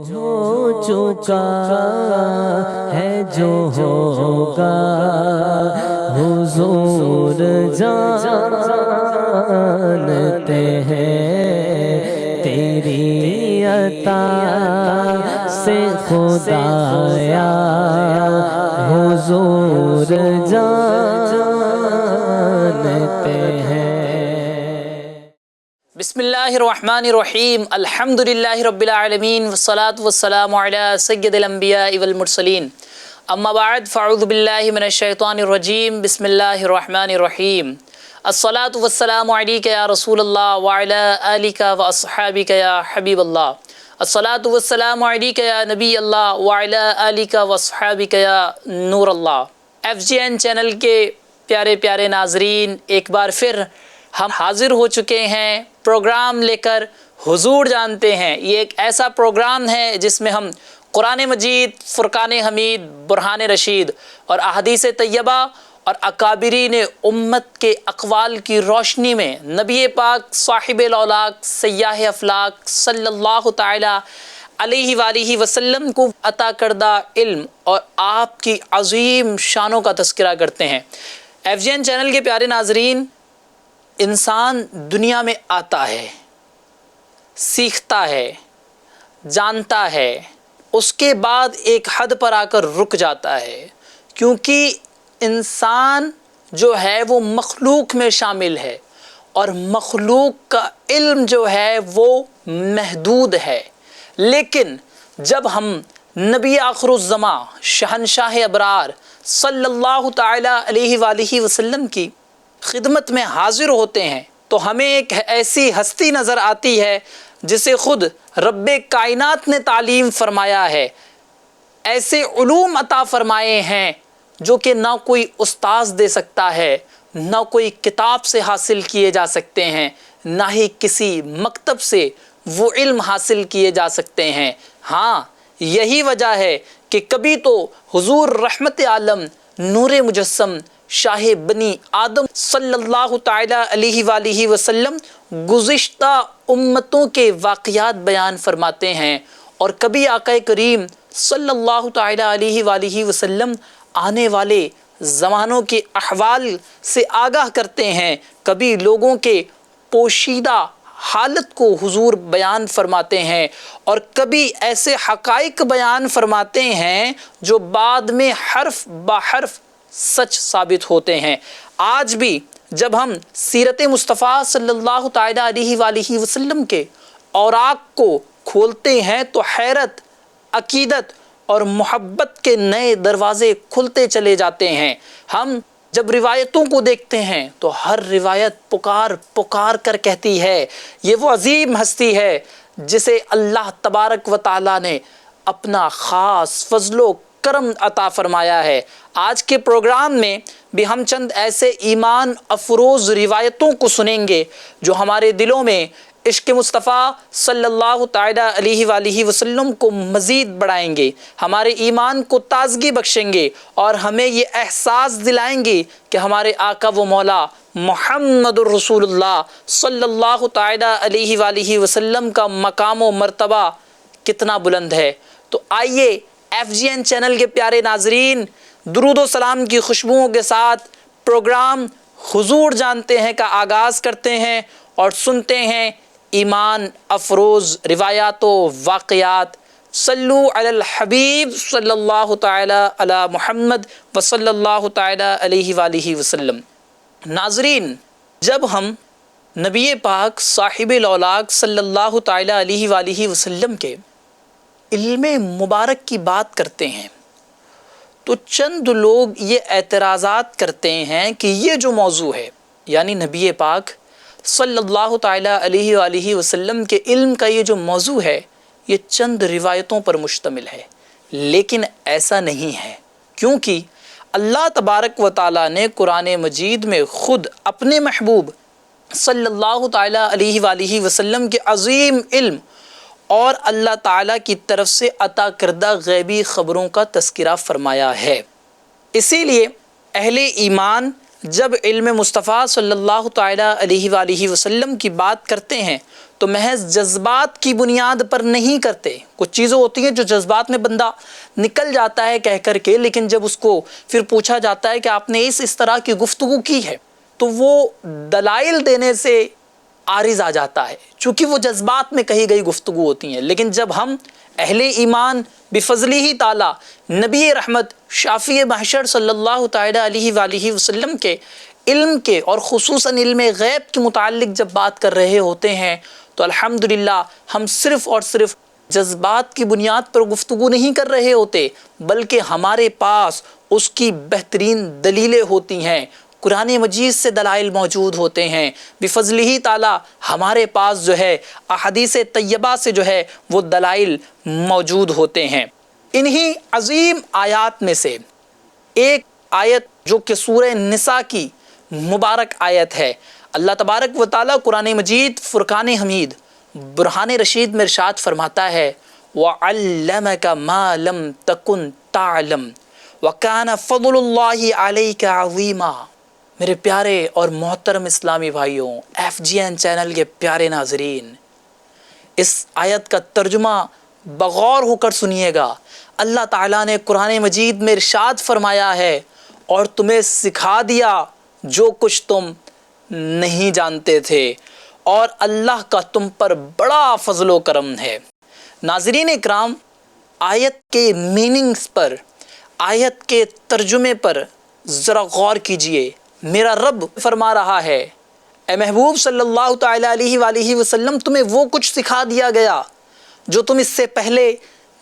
ہو چکا ہے جو ہوگا حضور جانتے ہیں تیری عطا سے خدایا حضور جانتے ہیں۔ بسم اللہ الرحمن الرحیم، الحمدللہ رب العالمین والصلاة والسلام علی سید الانبیاء والمرسلین، اما بعد فاعوذ باللہ من الشیطان الرجیم، بسم اللہ الرحمن الرحیم۔ الصلاة والسلام علیک یا رسول اللہ وعلی آلک واصحابک یا حبیب اللہ، الصلاة والسلام علیک یا نبی اللہ وعلی آلک واصحابک یا نور اللہ۔ FGN چینل کے پیارے پیارے ناظرین، ایک بار پھر ہم حاضر ہو چکے ہیں پروگرام لے کر حضور جانتے ہیں۔ یہ ایک ایسا پروگرام ہے جس میں ہم قرآن مجید، فرقان حمید، برہان رشید اور احادیث طیبہ اور اکابرین امت کے اقوال کی روشنی میں نبی پاک صاحب الاولاق سیاح افلاق صلی اللہ تعالی علیہ وآلہ وسلم کو عطا کردہ علم اور آپ کی عظیم شانوں کا تذکرہ کرتے ہیں۔ FGN چینل کے پیارے ناظرین، انسان دنیا میں آتا ہے، سیکھتا ہے، جانتا ہے، اس کے بعد ایک حد پر آ کر رک جاتا ہے، کیونکہ انسان جو ہے وہ مخلوق میں شامل ہے اور مخلوق کا علم جو ہے وہ محدود ہے۔ لیکن جب ہم نبی آخر الزماں شہنشاہ ابرار صلی اللہ تعالی علیہ وآلہ وسلم کی خدمت میں حاضر ہوتے ہیں تو ہمیں ایک ایسی ہستی نظر آتی ہے جسے خود رب کائنات نے تعلیم فرمایا ہے، ایسے علوم عطا فرمائے ہیں جو کہ نہ کوئی استاذ دے سکتا ہے، نہ کوئی کتاب سے حاصل کیے جا سکتے ہیں، نہ ہی کسی مکتب سے وہ علم حاصل کیے جا سکتے ہیں۔ ہاں، یہی وجہ ہے کہ کبھی تو حضور رحمت عالم نور مجسم شاہ بنی آدم صلی اللہ تعالی علیہ وآلہ وسلم گزشتہ امتوں کے واقعات بیان فرماتے ہیں، اور کبھی آقا کریم صلی اللہ تعالی علیہ وآلہ وسلم آنے والے زمانوں کے احوال سے آگاہ کرتے ہیں، کبھی لوگوں کے پوشیدہ حالت کو حضور بیان فرماتے ہیں، اور کبھی ایسے حقائق بیان فرماتے ہیں جو بعد میں حرف بہ حرف سچ ثابت ہوتے ہیں۔ آج بھی جب ہم سیرت مصطفیٰ صلی اللہ تعالی علیہ وآلہ وسلم کے اوراق کو کھولتے ہیں تو حیرت، عقیدت اور محبت کے نئے دروازے کھلتے چلے جاتے ہیں۔ ہم جب روایتوں کو دیکھتے ہیں تو ہر روایت پکار پکار کر کہتی ہے یہ وہ عظیم ہستی ہے جسے اللہ تبارک و تعالیٰ نے اپنا خاص فضل و کرم عطا فرمایا ہے۔ آج کے پروگرام میں بھی ہم چند ایسے ایمان افروز روایتوں کو سنیں گے جو ہمارے دلوں میں عشق مصطفیٰ صلی اللہ تعالی علیہ وآلہ وسلم کو مزید بڑھائیں گے، ہمارے ایمان کو تازگی بخشیں گے اور ہمیں یہ احساس دلائیں گے کہ ہمارے آقا و مولا محمد الرسول اللہ صلی اللہ تعالی علیہ وآلہ وسلم کا مقام و مرتبہ کتنا بلند ہے۔ تو آئیے FGN چینل کے پیارے ناظرین، درود و سلام کی خوشبوؤں کے ساتھ پروگرام حضور جانتے ہیں کا آغاز کرتے ہیں اور سنتے ہیں ایمان افروز روایات و واقعات۔ صلو علی الحبیب صلی اللہ تعالی علی محمد وصلی اللہ تعالی علیہ وآلہ وسلم۔ ناظرین، جب ہم نبی پاک صاحب الاولاق صلی اللہ تعالی علیہ وآلہ وسلم کے علم مبارک کی بات کرتے ہیں تو چند لوگ یہ اعتراضات کرتے ہیں کہ یہ جو موضوع ہے، یعنی نبی پاک صلی اللہ تعالی علیہ وآلہ وسلم کے علم کا یہ جو موضوع ہے، یہ چند روایتوں پر مشتمل ہے، لیکن ایسا نہیں ہے، کیونکہ اللہ تبارک و تعالیٰ نے قرآن مجید میں خود اپنے محبوب صلی اللہ تعالی علیہ وآلہ وسلم کے عظیم علم اور اللہ تعالیٰ کی طرف سے عطا کردہ غیبی خبروں کا تذکرہ فرمایا ہے۔ اسی لیے اہل ایمان جب علم مصطفیٰ صلی اللہ تعالی علیہ وآلہ وسلم کی بات کرتے ہیں تو محض جذبات کی بنیاد پر نہیں کرتے۔ کچھ چیزیں ہوتی ہیں جو جذبات میں بندہ نکل جاتا ہے کہہ کر کے، لیکن جب اس کو پھر پوچھا جاتا ہے کہ آپ نے اس طرح کی گفتگو کی ہے تو وہ دلائل دینے سے عارض آ جاتا ہے، چونکہ وہ جذبات میں کہی گئی گفتگو ہوتی ہیں۔ لیکن جب ہم اہل ایمان بفضلہ ہی تعالی نبی رحمت شافی محشر صلی اللہ تعالی علیہ وآلہ وسلم کے علم کے اور خصوصاً علم غیب کے متعلق جب بات کر رہے ہوتے ہیں تو الحمدللہ ہم صرف اور صرف جذبات کی بنیاد پر گفتگو نہیں کر رہے ہوتے، بلکہ ہمارے پاس اس کی بہترین دلیلیں ہوتی ہیں، قرآن مجید سے دلائل موجود ہوتے ہیں، بفضلہ تعالی ہمارے پاس جو ہے احادیث طیبہ سے جو ہے وہ دلائل موجود ہوتے ہیں۔ انہی عظیم آیات میں سے ایک آیت جو کہ سورہ نساء کی مبارک آیت ہے، اللہ تبارک و تعالی قرآن مجید فرقان حمید برہان رشید میں ارشاد فرماتا ہے وَعَلَّمَكَ مَا لَمْ تَكُنْ تَعْلَمْ وَكَانَ فَضْلُ اللَّهِ عَلَيْكَ عَظِيمًا۔ میرے پیارے اور محترم اسلامی بھائیوں، FGN چینل کے پیارے ناظرین، اس آیت کا ترجمہ بغور ہو کر سنیے گا۔ اللہ تعالیٰ نے قرآن مجید میں ارشاد فرمایا ہے اور تمہیں سکھا دیا جو کچھ تم نہیں جانتے تھے، اور اللہ کا تم پر بڑا فضل و کرم ہے۔ ناظرین اکرام، آیت کے میننگز پر، آیت کے ترجمے پر ذرا غور کیجئے۔ میرا رب فرما رہا ہے اے محبوب صلی اللہ تعالی علیہ وآلہ وسلم، تمہیں وہ کچھ سکھا دیا گیا جو تم اس سے پہلے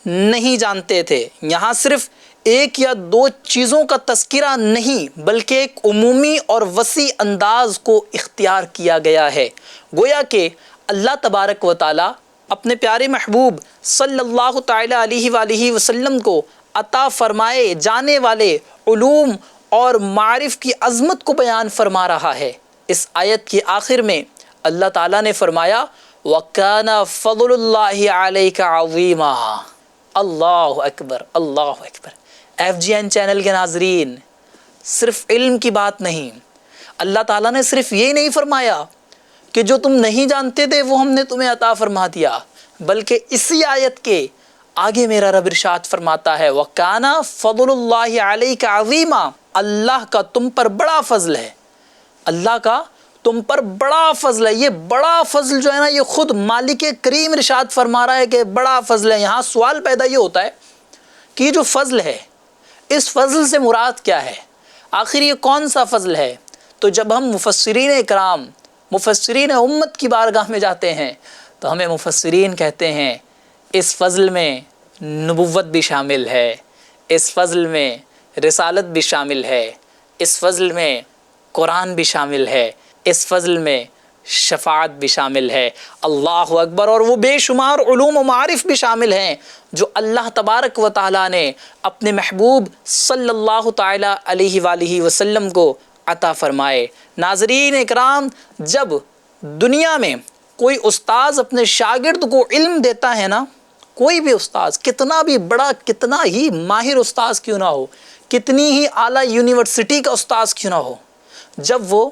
نہیں جانتے تھے۔ یہاں صرف ایک یا دو چیزوں کا تذکرہ نہیں بلکہ ایک عمومی اور وسیع انداز کو اختیار کیا گیا ہے، گویا کہ اللہ تبارک و تعالی اپنے پیارے محبوب صلی اللہ تعالی علیہ وآلہ وسلم کو عطا فرمائے جانے والے علوم اور معارف کی عظمت کو بیان فرما رہا ہے۔ اس آیت کی آخر میں اللہ تعالیٰ نے فرمایا وَكَانَ فَضْلُ اللَّهِ عَلَيْكَ عَظِيمًا۔ اللہ اکبر، اللہ اکبر۔ FGN چینل کے ناظرین، صرف علم کی بات نہیں، اللہ تعالیٰ نے صرف یہ نہیں فرمایا کہ جو تم نہیں جانتے تھے وہ ہم نے تمہیں عطا فرما دیا، بلکہ اسی آیت کے آگے میرا رب ارشاد فرماتا ہے وَكَانَ فَضْلُ اللَّهِ عَلَيْكَ عَظِيمًا۔ اللہ کا تم پر بڑا فضل ہے، اللہ کا تم پر بڑا فضل ہے۔ یہ بڑا فضل جو ہے نا، یہ خود مالک کریم ارشاد فرما رہا ہے کہ بڑا فضل ہے۔ یہاں سوال پیدا یہ ہوتا ہے کہ یہ جو فضل ہے، اس فضل سے مراد کیا ہے؟ آخر یہ کون سا فضل ہے؟ تو جب ہم مفسرین اکرام، مفسرین امت کی بارگاہ میں جاتے ہیں تو ہمیں مفسرین کہتے ہیں اس فضل میں نبوت بھی شامل ہے، اس فضل میں رسالت بھی شامل ہے، اس فضل میں قرآن بھی شامل ہے، اس فضل میں شفاعت بھی شامل ہے۔ اللہ اکبر۔ اور وہ بے شمار علوم و معارف بھی شامل ہیں جو اللہ تبارک و تعالیٰ نے اپنے محبوب صلی اللہ تعالیٰ علیہ وآلہ وسلم کو عطا فرمائے۔ ناظرین اکرام، جب دنیا میں کوئی استاذ اپنے شاگرد کو علم دیتا ہے نا، کوئی بھی استاذ کتنا بھی بڑا، کتنا ہی ماہر استاذ کیوں نہ ہو، کتنی ہی اعلیٰ یونیورسٹی کا استاذ کیوں نہ ہو، جب وہ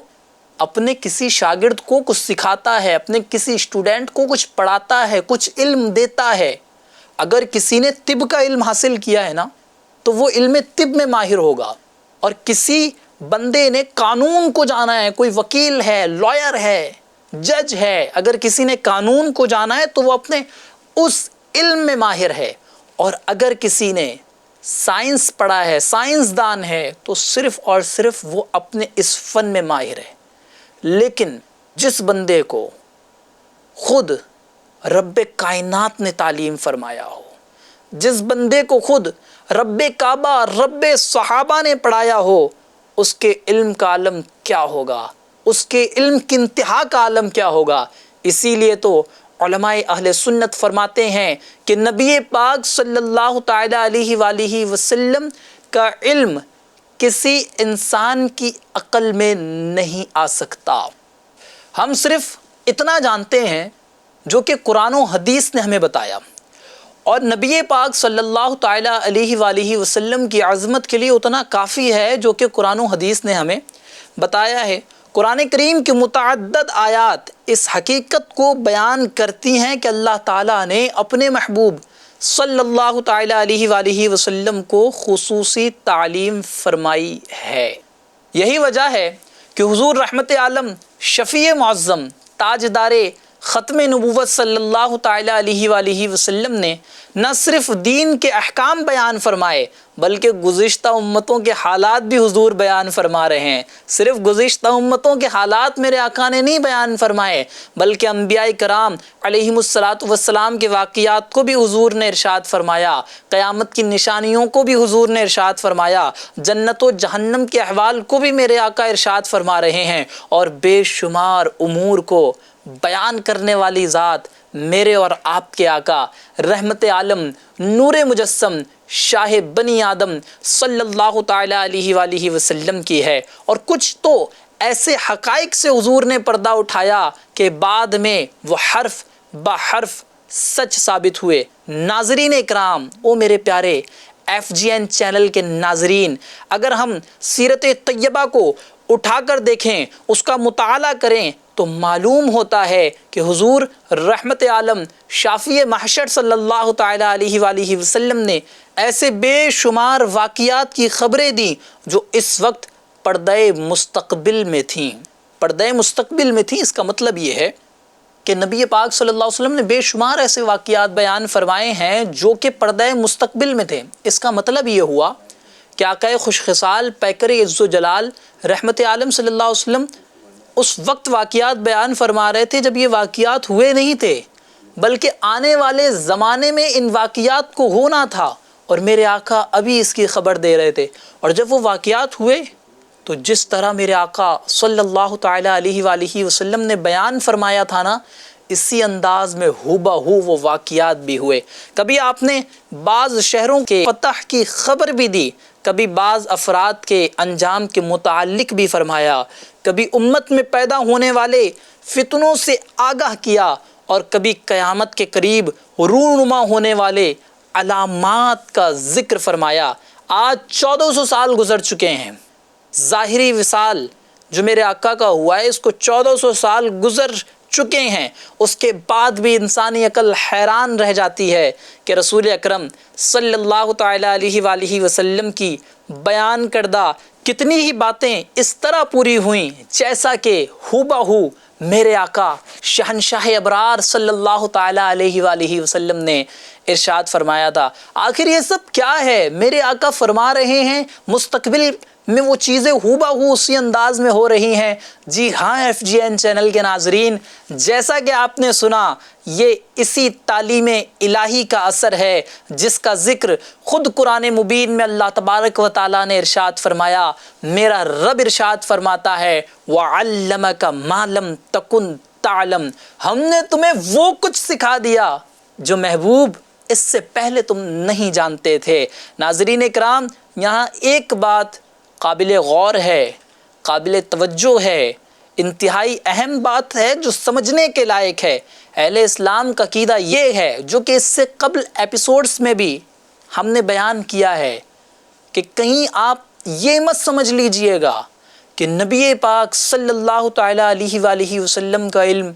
اپنے کسی شاگرد کو کچھ سکھاتا ہے، اپنے کسی اسٹوڈنٹ کو کچھ پڑھاتا ہے، کچھ علم دیتا ہے، اگر کسی نے طب کا علم حاصل کیا ہے نا تو وہ علم طب میں ماہر ہوگا، اور کسی بندے نے قانون کو جانا ہے، کوئی وکیل ہے، لائر ہے، جج ہے، اگر کسی نے قانون کو جانا ہے تو وہ اپنے اس علم میں ماہر ہے، اور اگر کسی نے سائنس پڑھا ہے، سائنسدان ہے، تو صرف اور صرف وہ اپنے اس فن میں ماہر ہے۔ لیکن جس بندے کو خود رب کائنات نے تعلیم فرمایا ہو، جس بندے کو خود رب کعبہ، رب صحابہ نے پڑھایا ہو، اس کے علم کا عالم کیا ہوگا، اس کے علم کی انتہا کا عالم کیا ہوگا۔ اسی لیے تو علماء اہل سنت فرماتے ہیں کہ نبی پاک صلی اللہ تعالی علیہ وآلہ وسلم کا علم کسی انسان کی عقل میں نہیں آ سکتا۔ ہم صرف اتنا جانتے ہیں جو کہ قرآن و حدیث نے ہمیں بتایا، اور نبی پاک صلی اللہ تعالی علیہ وآلہ وسلم کی عظمت کے لیے اتنا کافی ہے جو کہ قرآن و حدیث نے ہمیں بتایا ہے۔ قرآن کریم کی متعدد آیات اس حقیقت کو بیان کرتی ہیں کہ اللہ تعالیٰ نے اپنے محبوب صلی اللہ تعالیٰ علیہ وآلہ وسلم کو خصوصی تعلیم فرمائی ہے۔ یہی وجہ ہے کہ حضور رحمت عالم شفیع معظم تاجدار ختم نبوت صلی اللہ تعالیٰ علیہ وآلہ وسلم نے نہ صرف دین کے احکام بیان فرمائے بلکہ گزشتہ امتوں کے حالات بھی حضور بیان فرما رہے ہیں۔ صرف گزشتہ امتوں کے حالات میرے آقا نے نہیں بیان فرمائے بلکہ انبیاء کرام علیہم السلام کے واقعات کو بھی حضور نے ارشاد فرمایا، قیامت کی نشانیوں کو بھی حضور نے ارشاد فرمایا، جنت و جہنم کے احوال کو بھی میرے آقا ارشاد فرما رہے ہیں، اور بے شمار امور کو بیان کرنے والی ذات میرے اور آپ کے آقا رحمت عالم نور مجسم شاہ بنی آدم صلی اللہ تعالیٰ علیہ وآلہ وسلم کی ہے۔ اور کچھ تو ایسے حقائق سے حضور نے پردہ اٹھایا کہ بعد میں وہ حرف بحرف سچ ثابت ہوئے۔ ناظرین اکرام، او میرے پیارے FGN چینل کے ناظرین، اگر ہم سیرت طیبہ کو اٹھا کر دیکھیں، اس کا مطالعہ کریں تو معلوم ہوتا ہے کہ حضور رحمت عالم شافی محشر صلی اللہ تعالیٰ علیہ وآلہ وسلم نے ایسے بے شمار واقعات کی خبریں دیں جو اس وقت پردہ مستقبل میں تھیں۔ پردہ مستقبل میں تھیں، اس کا مطلب یہ ہے کہ نبی پاک صلی اللہ علیہ وسلم نے بے شمار ایسے واقعات بیان فرمائے ہیں جو کہ پردہ مستقبل میں تھے۔ اس کا مطلب یہ ہوا کہ آقا خوش خصال پیکر عز و جلال رحمت عالم صلی اللہ علیہ وسلم اس وقت واقعات بیان فرما رہے تھے جب یہ واقعات ہوئے نہیں تھے، بلکہ آنے والے زمانے میں ان واقعات کو ہونا تھا، اور میرے آقا ابھی اس کی خبر دے رہے تھے۔ اور جب وہ واقعات ہوئے تو جس طرح میرے آقا صلی اللہ تعالیٰ علیہ وآلہ وسلم نے بیان فرمایا تھا نا، اسی انداز میں ہو بہو وہ واقعات بھی ہوئے۔ کبھی آپ نے بعض شہروں کے فتح کی خبر بھی دی، کبھی بعض افراد کے انجام کے متعلق بھی فرمایا، کبھی امت میں پیدا ہونے والے فتنوں سے آگاہ کیا، اور کبھی قیامت کے قریب رونما ہونے والے علامات کا ذکر فرمایا۔ آج 1400 سال گزر چکے ہیں، ظاہری وصال جو میرے آقا کا ہوا ہے اس کو 1400 سال گزر چکے ہیں، اس کے بعد بھی انسانی عقل حیران رہ جاتی ہے کہ رسول اکرم صلی اللہ تعالیٰ علیہ وآلہ وسلم کی بیان کردہ کتنی ہی باتیں اس طرح پوری ہوئیں جیسا کہ ہو بہو میرے آقا شہنشاہ ابرار صلی اللہ تعالیٰ علیہ وآلہ وسلم نے ارشاد فرمایا تھا۔ آخر یہ سب کیا ہے؟ میرے آقا فرما رہے ہیں مستقبل میں وہ چیزیں ہو بہو اسی انداز میں ہو رہی ہیں۔ جی ہاں FGN چینل کے ناظرین، جیسا کہ آپ نے سنا، یہ اسی تعلیم الہی کا اثر ہے جس کا ذکر خود قرآن مبین میں اللہ تبارک و تعالیٰ نے ارشاد فرمایا۔ میرا رب ارشاد فرماتا ہے وَعَلَّمَكَ مَا لَمْ تَكُنْ تَعْلَمْ، ہم نے تمہیں وہ کچھ سکھا دیا جو محبوب اس سے پہلے تم نہیں جانتے تھے۔ ناظرین اکرام، یہاں ایک بات قابل غور ہے، قابل توجہ ہے، انتہائی اہم بات ہے جو سمجھنے کے لائق ہے۔ اہل اسلام کا عقیدہ یہ ہے، جو کہ اس سے قبل ایپیسوڈز میں بھی ہم نے بیان کیا ہے، کہ کہیں آپ یہ مت سمجھ لیجئے گا کہ نبی پاک صلی اللہ تعالیٰ علیہ وآلہ وسلم کا علم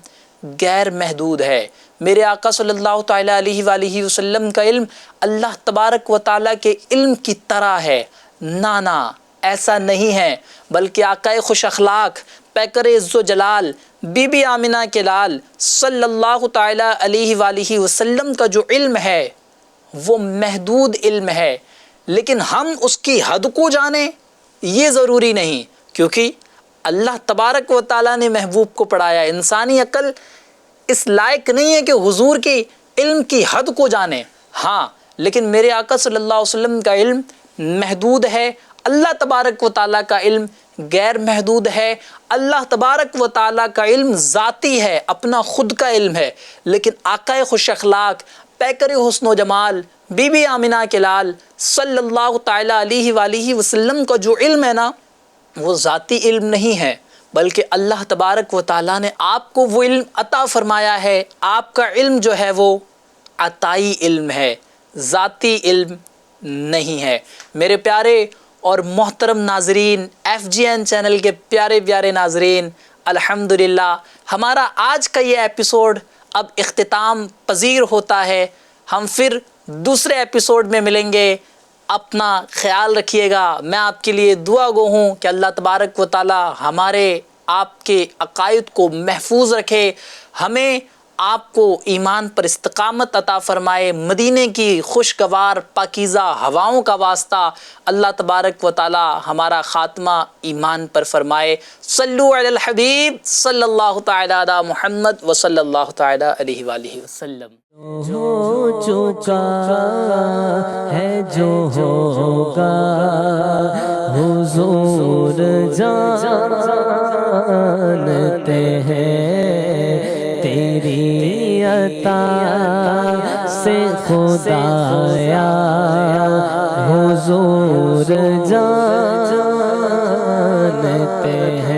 غیر محدود ہے۔ میرے آقا صلی اللہ تعالیٰ علیہ وآلہ وسلم کا علم اللہ تبارک و تعالیٰ کے علم کی طرح ہے۔ نانا، ایسا نہیں ہے، بلکہ آقا خوش اخلاق پیکر عز و جلال بی بی آمنہ کے لال صلی اللہ تعالیٰ علیہ وآلہ وسلم کا جو علم ہے وہ محدود علم ہے، لیکن ہم اس کی حد کو جانیں یہ ضروری نہیں، کیونکہ اللہ تبارک و تعالیٰ نے محبوب کو پڑھایا۔ انسانی عقل اس لائق نہیں ہے کہ حضور کے علم کی حد کو جانے، ہاں، لیکن میرے آقا صلی اللہ علیہ وسلم کا علم محدود ہے، اللہ تبارک و تعالیٰ کا علم غیر محدود ہے۔ اللہ تبارک و تعالیٰ کا علم ذاتی ہے، اپنا خود کا علم ہے، لیکن آقا خوش اخلاق پیکر حسن و جمال بی بی آمنہ کے لال صلی اللہ تعالیٰ علیہ وآلہ وسلم کا جو علم ہے نا، وہ ذاتی علم نہیں ہے، بلکہ اللہ تبارک و تعالیٰ نے آپ کو وہ علم عطا فرمایا ہے۔ آپ کا علم جو ہے وہ عطائی علم ہے، ذاتی علم نہیں ہے۔ میرے پیارے اور محترم ناظرین، FGN چینل کے پیارے پیارے ناظرین، الحمدللہ ہمارا آج کا یہ ایپیسوڈ اب اختتام پذیر ہوتا ہے۔ ہم پھر دوسرے ایپیسوڈ میں ملیں گے۔ اپنا خیال رکھیے گا۔ میں آپ کے لیے دعا گو ہوں کہ اللہ تبارک و تعالی ہمارے آپ کے عقائد کو محفوظ رکھے، ہمیں آپ کو ایمان پر استقامت عطا فرمائے۔ مدینے کی خوشگوار پاکیزہ ہواؤں کا واسطہ اللہ تبارک و تعالی ہمارا خاتمہ ایمان پر فرمائے۔ صلو علی الحبیب صلی اللہ تعالی علی محمد و صلی اللہ تعالی علیہ وآلہ وسلم۔ ہو چکا ہے جو ہوگا، حضور جانتے ہیں تیری عطا سے خدایا، حضور جانتے ہیں۔